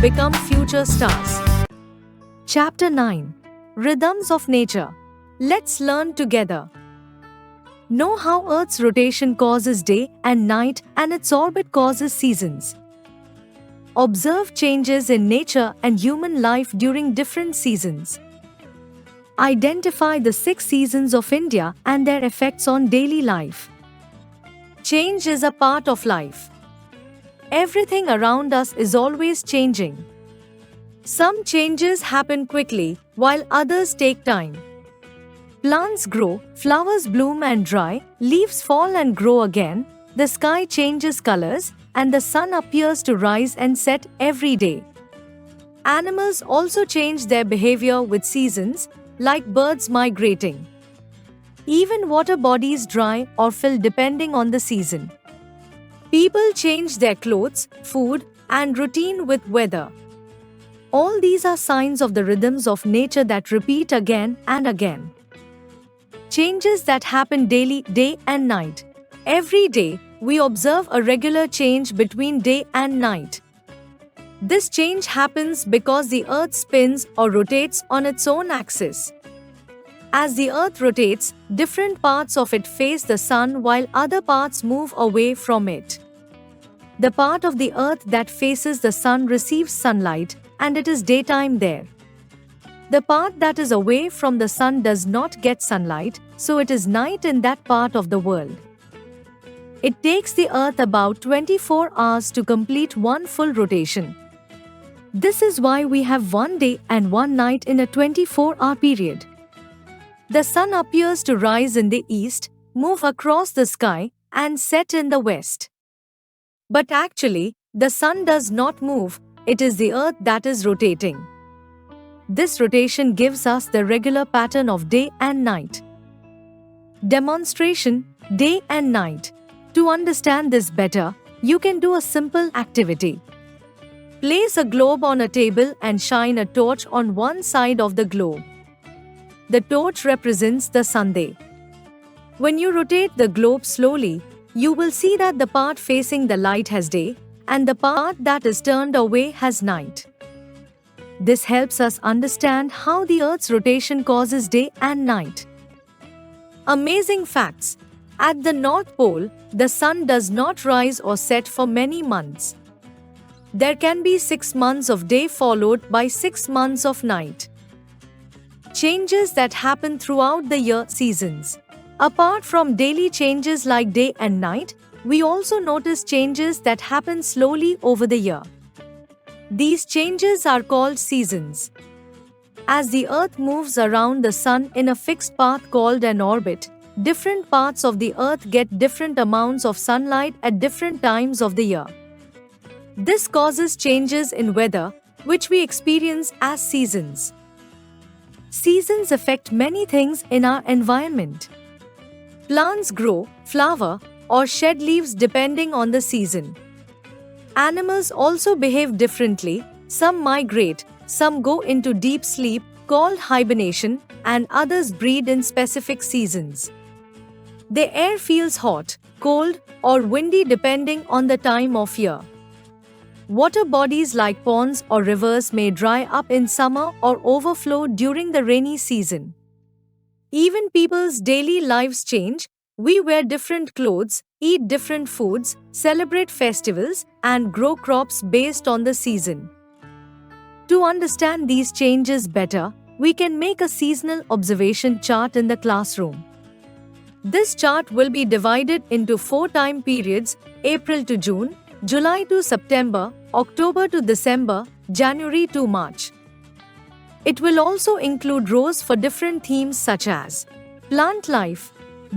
become future stars. Chapter 9. Rhythms of Nature. Let's learn together. Know how Earth's rotation causes day and night and its orbit causes seasons. Observe changes in nature and human life during different seasons. Identify the 6 seasons of India and their effects on daily life. Change is a part of life. Everything around us is always changing. Some changes happen quickly, while others take time. Plants grow, flowers bloom and dry, leaves fall and grow again, the sky changes colors, and the sun appears to rise and set every day. Animals also change their behavior with seasons, like birds migrating. Even water bodies dry or fill depending on the season. People change their clothes, food, and routine with weather. All these are signs of the rhythms of nature that repeat again and again. Changes that happen daily, day and night. Every day, we observe a regular change between day and night. This change happens because the Earth spins or rotates on its own axis. As the Earth rotates, different parts of it face the sun while other parts move away from it. The part of the Earth that faces the sun receives sunlight, and it is daytime there. The part that is away from the sun does not get sunlight, so it is night in that part of the world. It takes the Earth about 24 hours to complete one full rotation. This is why we have one day and one night in a 24-hour period. The sun appears to rise in the east, move across the sky, and set in the west. But actually, the sun does not move, it is the Earth that is rotating. This rotation gives us the regular pattern of day and night. Demonstration, day and night. To understand this better, you can do a simple activity. Place a globe on a table and shine a torch on one side of the globe. The torch represents the Sunday. When you rotate the globe slowly, you will see that the part facing the light has day, and the part that is turned away has night. This helps us understand how the Earth's rotation causes day and night. Amazing facts. At the North Pole, the sun does not rise or set for many months. There can be 6 months of day followed by 6 months of night. Changes that happen throughout the year, seasons. Apart from daily changes like day and night, we also notice changes that happen slowly over the year. These changes are called seasons. As the Earth moves around the sun in a fixed path called an orbit, different parts of the Earth get different amounts of sunlight at different times of the year. This causes changes in weather, which we experience as seasons. Seasons affect many things in our environment. Plants grow, flower, or shed leaves depending on the season. Animals also behave differently, some migrate, some go into deep sleep, called hibernation, and others breed in specific seasons. The air feels hot, cold, or windy depending on the time of year. Water bodies like ponds or rivers may dry up in summer or overflow during the rainy season. Even people's daily lives change. We wear different clothes, eat different foods, celebrate festivals, and grow crops based on the season. To understand these changes better, we can make a seasonal observation chart in the classroom. This chart will be divided into 4 time periods: April to June, July to September, October to December, January to March. It will also include rows for different themes such as plant life,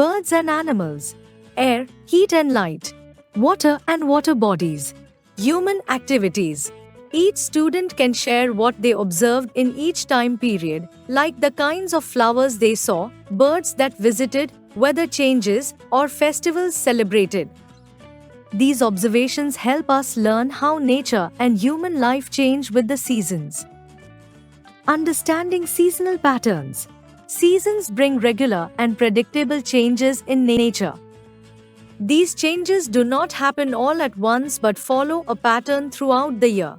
birds and animals, air, heat and light, water and water bodies, human activities. Each student can share what they observed in each time period, like the kinds of flowers they saw, birds that visited, weather changes, or festivals celebrated. These observations help us learn how nature and human life change with the seasons. Understanding seasonal patterns. Seasons bring regular and predictable changes in nature. These changes do not happen all at once but follow a pattern throughout the year.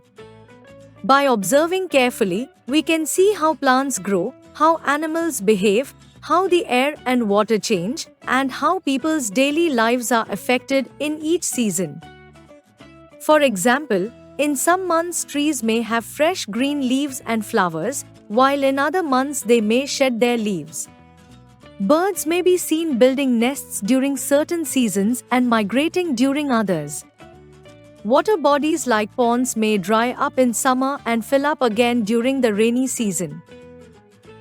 By observing carefully, we can see how plants grow, how animals behave, how the air and water change, and how people's daily lives are affected in each season. For example, in some months trees may have fresh green leaves and flowers, while in other months they may shed their leaves. Birds may be seen building nests during certain seasons and migrating during others. Water bodies like ponds may dry up in summer and fill up again during the rainy season.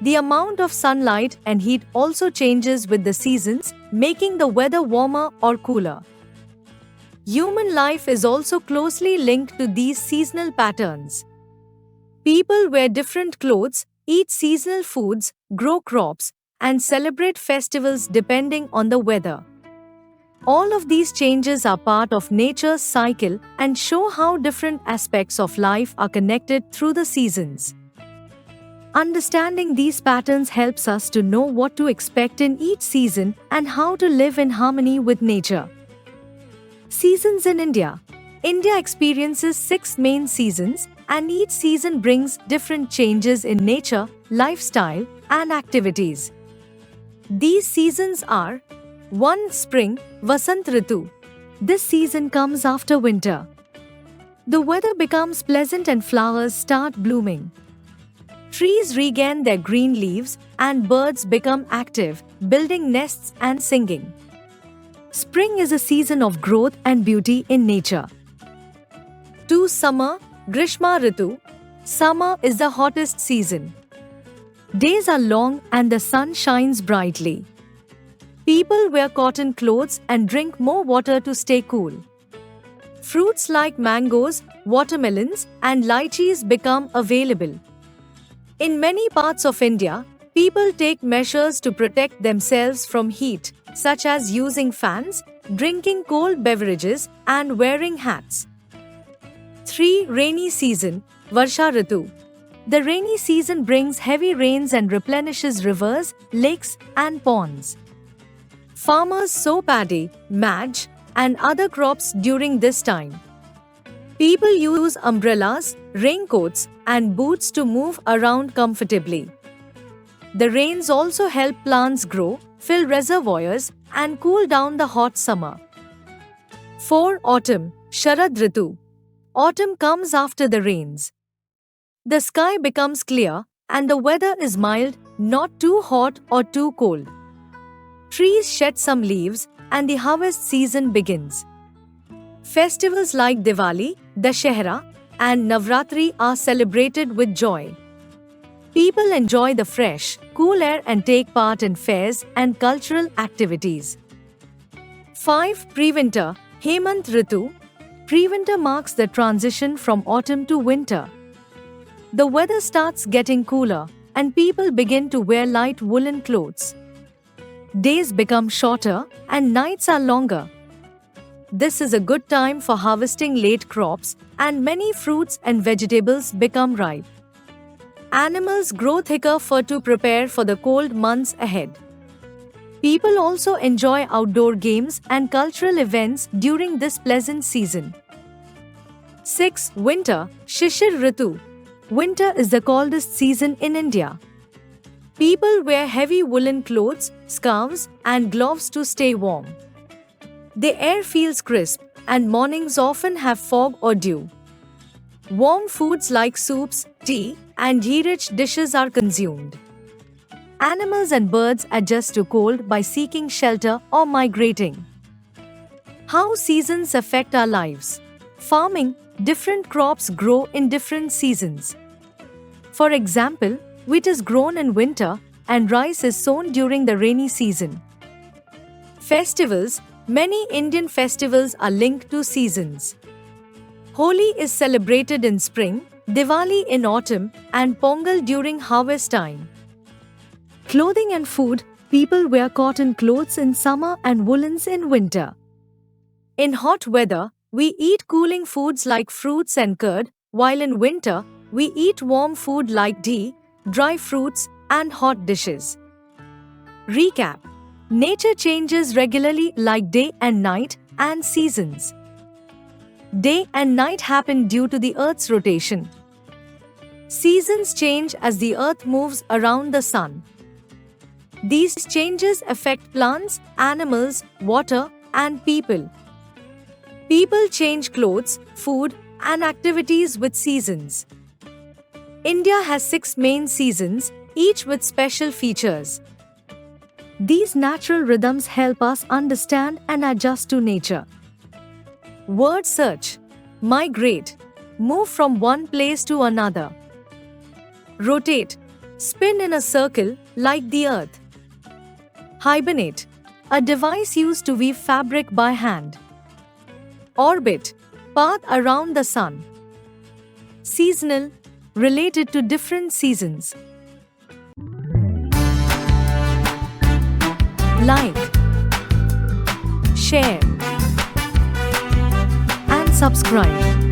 The amount of sunlight and heat also changes with the seasons, making the weather warmer or cooler. Human life is also closely linked to these seasonal patterns. People wear different clothes, eat seasonal foods, grow crops, and celebrate festivals depending on the weather. All of these changes are part of nature's cycle and show how different aspects of life are connected through the seasons. Understanding these patterns helps us to know what to expect in each season and how to live in harmony with nature. Seasons in India. India experiences 6 main seasons, and each season brings different changes in nature, lifestyle, and activities. These seasons are 1. Spring, Vasant Ritu. This season comes after winter. The weather becomes pleasant and flowers start blooming. Trees regain their green leaves and birds become active, building nests and singing. Spring is a season of growth and beauty in nature. 2. Summer, Grishma Ritu. Summer is the hottest season. Days are long and the sun shines brightly. People wear cotton clothes and drink more water to stay cool. Fruits like mangoes, watermelons, and lychees become available. In many parts of India, people take measures to protect themselves from heat, such as using fans, drinking cold beverages, and wearing hats. 3. Rainy season, Varsha Ritu. The rainy season brings heavy rains and replenishes rivers, lakes, and ponds. Farmers sow paddy, maj, and other crops during this time. People use umbrellas, raincoats, and boots to move around comfortably. The rains also help plants grow, fill reservoirs, and cool down the hot summer. 4. Autumn, Sharad Ritu. Autumn comes after the rains. The sky becomes clear, and the weather is mild, not too hot or too cold. Trees shed some leaves, and the harvest season begins. Festivals like Diwali, Dashehra, and Navratri are celebrated with joy. People enjoy the fresh, cool air and take part in fairs and cultural activities. 5. Pre-winter, Hemant Ritu. Pre-winter marks the transition from autumn to winter. The weather starts getting cooler, and people begin to wear light woolen clothes. Days become shorter, and nights are longer. This is a good time for harvesting late crops, and many fruits and vegetables become ripe. Animals grow thicker fur to prepare for the cold months ahead. People also enjoy outdoor games and cultural events during this pleasant season. 6. Winter, Shishir Ritu. Winter is the coldest season in India. People wear heavy woolen clothes, scarves, and gloves to stay warm. The air feels crisp, and mornings often have fog or dew. Warm foods like soups, tea, and ghee-rich dishes are consumed. Animals and birds adjust to cold by seeking shelter or migrating. How seasons affect our lives. Farming, different crops grow in different seasons. For example, wheat is grown in winter and rice is sown during the rainy season. Festivals, many Indian festivals are linked to seasons. Holi is celebrated in spring, Diwali in autumn, and Pongal during harvest time. Clothing and food, people wear cotton clothes in summer and woolens in winter. In hot weather, we eat cooling foods like fruits and curd, while in winter, we eat warm food like tea, dry fruits, and hot dishes. Recap. Nature changes regularly like day and night and seasons. Day and night happen due to the Earth's rotation. Seasons change as the earth moves around the sun. These changes affect plants, animals, water, and people. People change clothes, food, and activities with seasons. India has 6 main seasons, each with special features. These natural rhythms help us understand and adjust to nature. Word search: migrate, move from one place to another. Rotate, spin in a circle like the earth. Hibernate, a device used to weave fabric by hand. Orbit, path around the sun. Seasonal, related to different seasons. Like, share, and subscribe.